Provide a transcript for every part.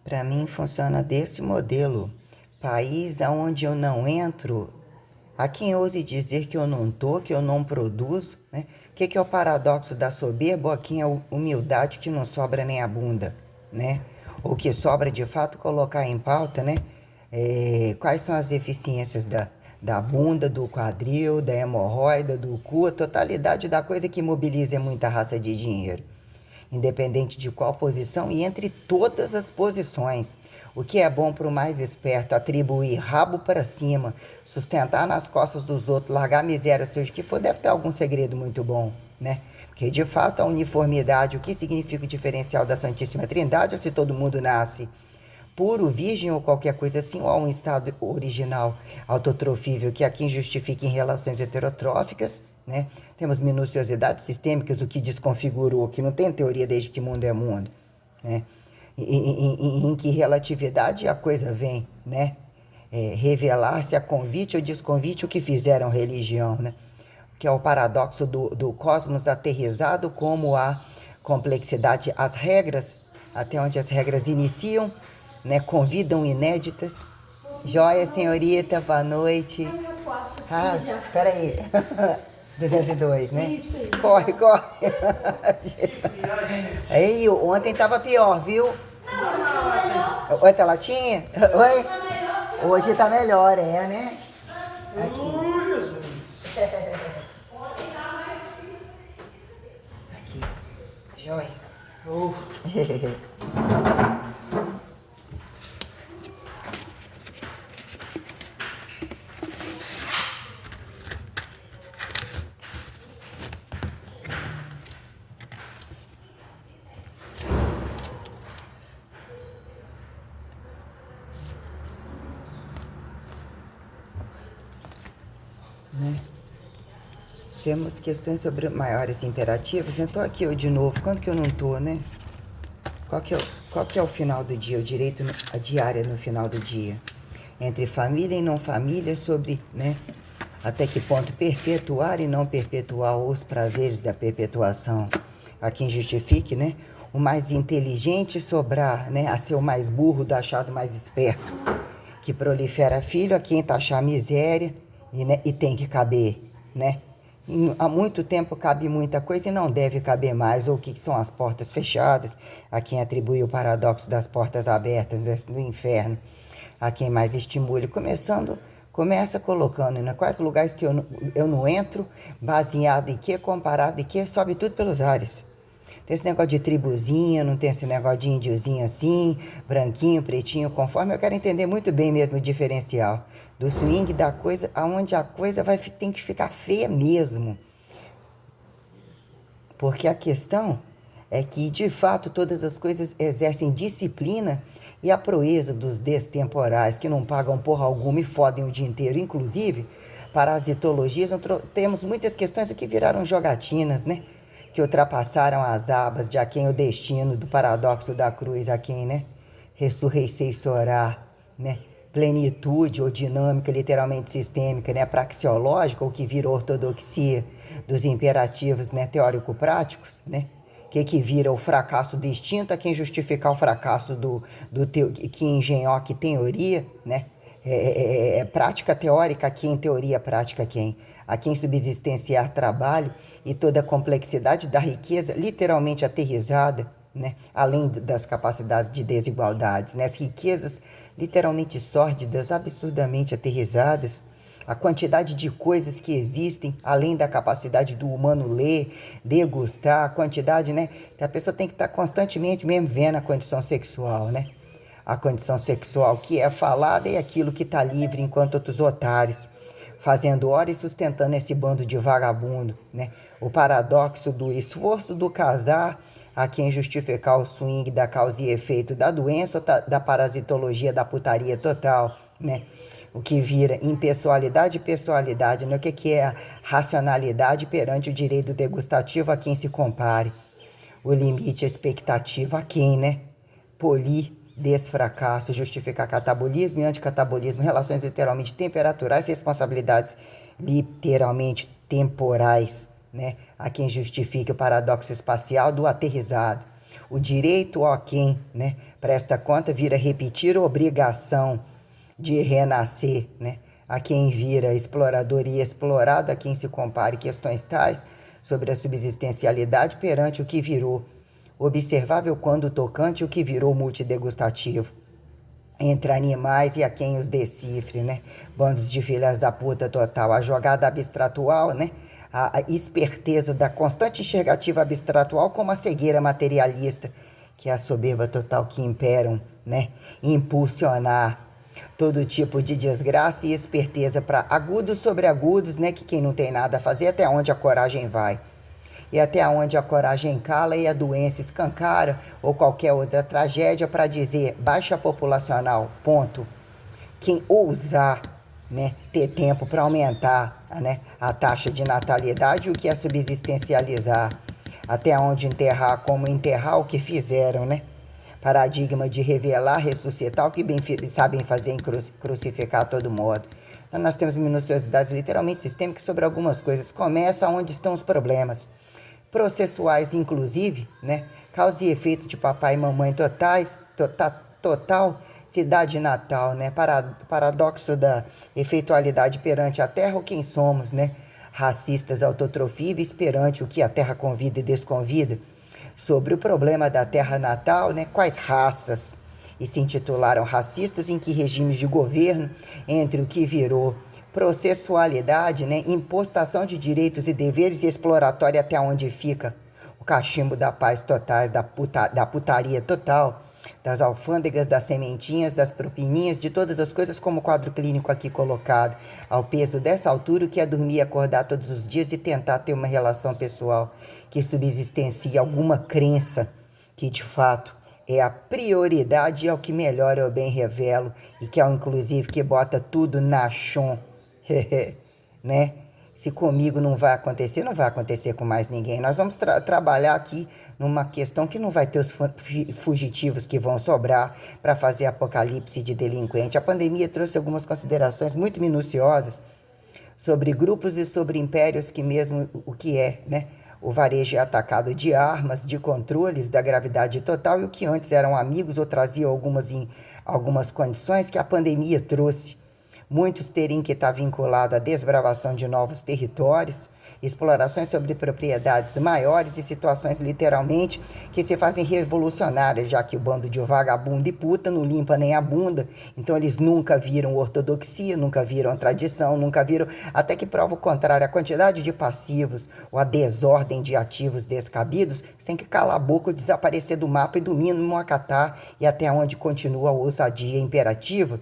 Para mim funciona desse modelo. País onde eu não entro, há quem ouse dizer que eu não tô, que eu não produzo, né? Que é o paradoxo da soberba, ou quem é a humildade que não sobra nem a bunda, né? O que sobra de fato colocar em pauta, né? Quais são as eficiências da bunda, do quadril, da hemorroida, do cu, a totalidade da coisa que mobiliza muita raça de dinheiro, independente de qual posição e entre todas as posições. O que é bom para o mais esperto, atribuir rabo para cima, sustentar nas costas dos outros, largar a miséria, seja o que for, deve ter algum segredo muito bom, né? Porque de fato a uniformidade, o que significa o diferencial da Santíssima Trindade, ou se todo mundo nasce puro, virgem ou qualquer coisa assim, ou há um estado original autotrofível que é quem justifica em relações heterotróficas, né? Temos minuciosidades sistêmicas, o que desconfigurou, que não tem teoria desde que mundo é mundo, né? Em que relatividade a coisa vem, né? Revelar-se a convite ou desconvite o que fizeram religião, né? Que é o paradoxo do cosmos aterrizado como a complexidade, as regras, até onde as regras iniciam, né, convidam inéditas. Joia, senhorita, boa noite. Ah, peraí. 202, né? Isso aí. Corre, corre. Aí, ontem tava pior, viu? Outra latinha? Oi? Hoje tá melhor, né? Aqui. Aqui. Joia. Né? Temos questões sobre maiores imperativos, então aqui eu de novo, quando que eu não tô, né? Qual que é o final do dia, o direito, a diária no final do dia? Entre família e não família, sobre, né? Até que ponto perpetuar e não perpetuar os prazeres da perpetuação. A quem justifique, né? O mais inteligente sobrar, né? A ser o mais burro do achado mais esperto. Que prolifera filho a quem taxar miséria e, né? E tem que caber, né? Há muito tempo cabe muita coisa e não deve caber mais, ou o que são as portas fechadas, a quem atribui o paradoxo das portas abertas do inferno, a quem mais estimule, começa colocando, né, quais lugares que eu não entro, baseado em que, comparado em que, sobe tudo pelos ares. Tem esse negócio de tribuzinha, não tem esse negócio de índiozinho assim, branquinho, pretinho, conforme. Eu quero entender muito bem mesmo o diferencial do swing da coisa, aonde a coisa tem que ficar feia mesmo. Porque a questão é que, de fato, todas as coisas exercem disciplina e a proeza dos destemporais, que não pagam porra alguma e fodem o dia inteiro. Inclusive, parasitologias, temos muitas questões que viraram jogatinas, né? Que ultrapassaram as abas de a quem o destino, do paradoxo da cruz, a quem, né? Ressurreição sorar, né? Plenitude ou dinâmica literalmente sistêmica, né? Praxeológica, ou que vira ortodoxia dos imperativos, né? Teórico-práticos, né? Que vira o fracasso distinto a quem justificar o fracasso que engenhou que teoria, né? Prática teórica a quem, teoria prática a quem? A quem subsistenciar trabalho e toda a complexidade da riqueza literalmente aterrizada, né? Além das capacidades de desigualdades, né? As riquezas literalmente sórdidas, absurdamente aterrizadas, a quantidade de coisas que existem, além da capacidade do humano ler, degustar, a quantidade, né? Que a pessoa tem que estar constantemente mesmo vendo a condição sexual, né? A condição sexual que é falada e aquilo que está livre, enquanto outros otários fazendo hora e sustentando esse bando de vagabundo, né? O paradoxo do esforço do casar a quem justificar o swing da causa e efeito da doença ou da parasitologia da putaria total, né? O que vira impessoalidade e pessoalidade, né? O que é a racionalidade perante o direito degustativo a quem se compare. O limite, a expectativa a quem, né? Polir desfracasso, justificar catabolismo e anticatabolismo, relações literalmente temperaturais, responsabilidades literalmente temporais, né? A quem justifica o paradoxo espacial do aterrizado. O direito a quem, né, presta conta vira repetir obrigação de renascer, né? A quem vira explorador e explorado, a quem se compare questões tais sobre a subsistencialidade perante o que virou observável quando tocante o que virou multidegustativo entre animais e a quem os decifre, né? Bandos de filhas da puta total. A jogada abstratual, né? A esperteza da constante enxergativa abstratual como a cegueira materialista, que é a soberba total que imperam, né? Impulsionar todo tipo de desgraça e esperteza para agudos sobre agudos, né? Que quem não tem nada a fazer, até onde a coragem vai. E até onde a coragem cala e a doença escancara, ou qualquer outra tragédia, para dizer baixa populacional, ponto. Quem ousar, né, ter tempo para aumentar, né, a taxa de natalidade, o que é subsistencializar, até onde enterrar, como enterrar o que fizeram, né? Paradigma de revelar, ressuscitar, o que bem sabem fazer em crucificar a todo modo. Então, nós temos minuciosidades literalmente sistêmicas sobre algumas coisas. Começa onde estão os problemas processuais, inclusive, né? Causa e efeito de papai e mamãe totais, total, cidade natal, né? Paradoxo da efeitualidade perante a terra, ou quem somos, né? Racistas autotrofíveis perante o que a terra convida e desconvida. Sobre o problema da terra natal, né? Quais raças? E se intitularam racistas, em que regimes de governo, entre o que virou processualidade, né? Impostação de direitos e deveres e exploratória até onde fica o cachimbo da paz totais, da putaria total, das alfândegas, das sementinhas, das propininhas, de todas as coisas como o quadro clínico aqui colocado, ao peso dessa altura, o que é dormir e acordar todos os dias e tentar ter uma relação pessoal que subsistencie alguma crença que de fato é a prioridade e é o que melhor eu bem revelo e que é o inclusive que bota tudo na chão, né? Se comigo não vai acontecer, não vai acontecer com mais ninguém. Nós vamos trabalhar aqui numa questão que não vai ter os fugitivos que vão sobrar para fazer apocalipse de delinquente. A pandemia trouxe algumas considerações muito minuciosas sobre grupos e sobre impérios, que mesmo o que é, né? O varejo é atacado de armas, de controles da gravidade total, e o que antes eram amigos ou traziam algumas condições que a pandemia trouxe. Muitos teriam que estar vinculados à desbravação de novos territórios, explorações sobre propriedades maiores e situações literalmente que se fazem revolucionárias, já que o bando de vagabundo e puta não limpa nem a bunda, então eles nunca viram ortodoxia, nunca viram tradição, nunca viram, até que prova o contrário, a quantidade de passivos ou a desordem de ativos descabidos, você tem que calar a boca, desaparecer do mapa e do mínimo acatar, e até onde continua a ousadia imperativa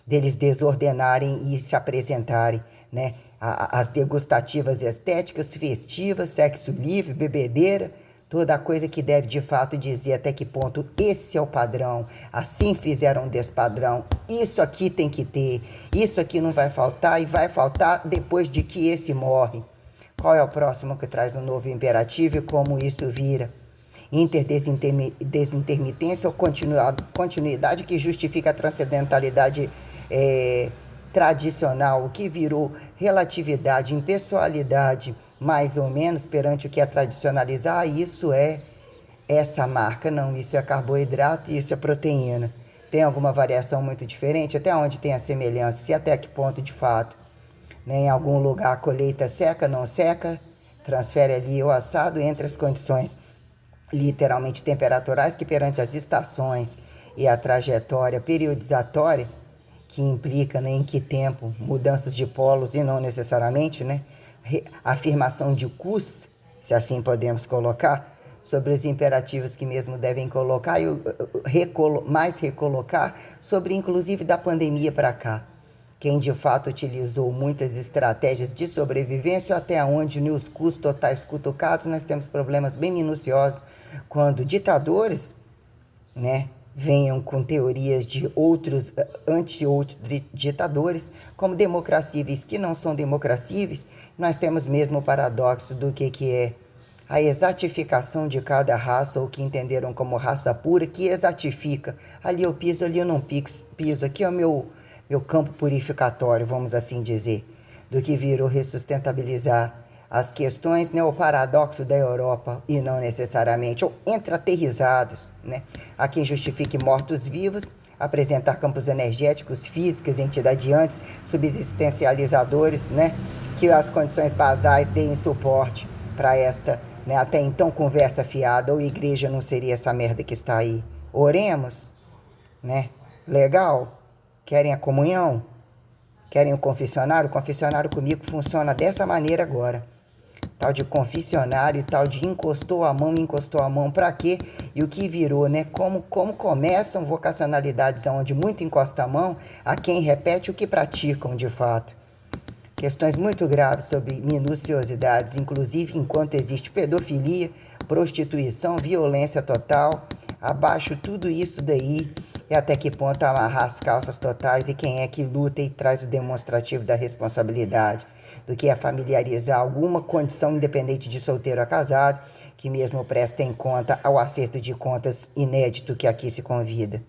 deles desordenarem e se apresentarem, né? As degustativas estéticas, festivas, sexo livre, bebedeira, toda a coisa que deve de fato dizer até que ponto esse é o padrão, assim fizeram um despadrão, isso aqui tem que ter, isso aqui não vai faltar e vai faltar depois de que esse morre. Qual é o próximo que traz um novo imperativo e como isso vira? Interdesintermitência ou continuidade que justifica a transcendentalidade tradicional, o que virou relatividade, impessoalidade, mais ou menos, perante o que é tradicionalizar, isso é essa marca, não, isso é carboidrato e isso é proteína. Tem alguma variação muito diferente? Até onde tem a semelhança? E até que ponto de fato? Né? Em algum lugar a colheita seca, não seca, transfere ali o assado entre as condições literalmente temperaturais que perante as estações e a trajetória periodizatória que implica, né, em que tempo, mudanças de polos e não necessariamente, né, afirmação de cus, se assim podemos colocar, sobre os imperativos que mesmo devem colocar e mais recolocar sobre inclusive da pandemia para cá. Quem de fato utilizou muitas estratégias de sobrevivência, até onde nos custos totais cutucados nós temos problemas bem minuciosos quando ditadores, né, venham com teorias de outros anti-outros ditadores, como democracíveis que não são democracíveis, nós temos mesmo o paradoxo do que é a exatificação de cada raça, ou que entenderam como raça pura, que exatifica. Ali eu piso, ali eu não piso, aqui é o meu campo purificatório, vamos assim dizer, do que virou ressustentabilizar as questões, né, o paradoxo da Europa e não necessariamente, ou entre-aterrizados, né? Há quem justifique mortos-vivos, apresentar campos energéticos, físicas, entidades subsistencializadores, né, que as condições basais deem suporte para esta, né, até então conversa fiada, ou igreja não seria essa merda que está aí. Oremos, né? Legal? Querem a comunhão? Querem o confessionário? O confessionário comigo funciona dessa maneira agora. Tal de confessionário e tal de encostou a mão pra quê? E o que virou, né? Como começam vocacionalidades onde muito encosta a mão a quem repete o que praticam de fato. Questões muito graves sobre minuciosidades, inclusive enquanto existe pedofilia, prostituição, violência total, abaixo tudo isso daí e até que ponto amarrar as calças totais e quem é que luta e traz o demonstrativo da responsabilidade, do que é familiarizar alguma condição independente de solteiro a casado, que mesmo presta em conta ao acerto de contas inédito que aqui se convida.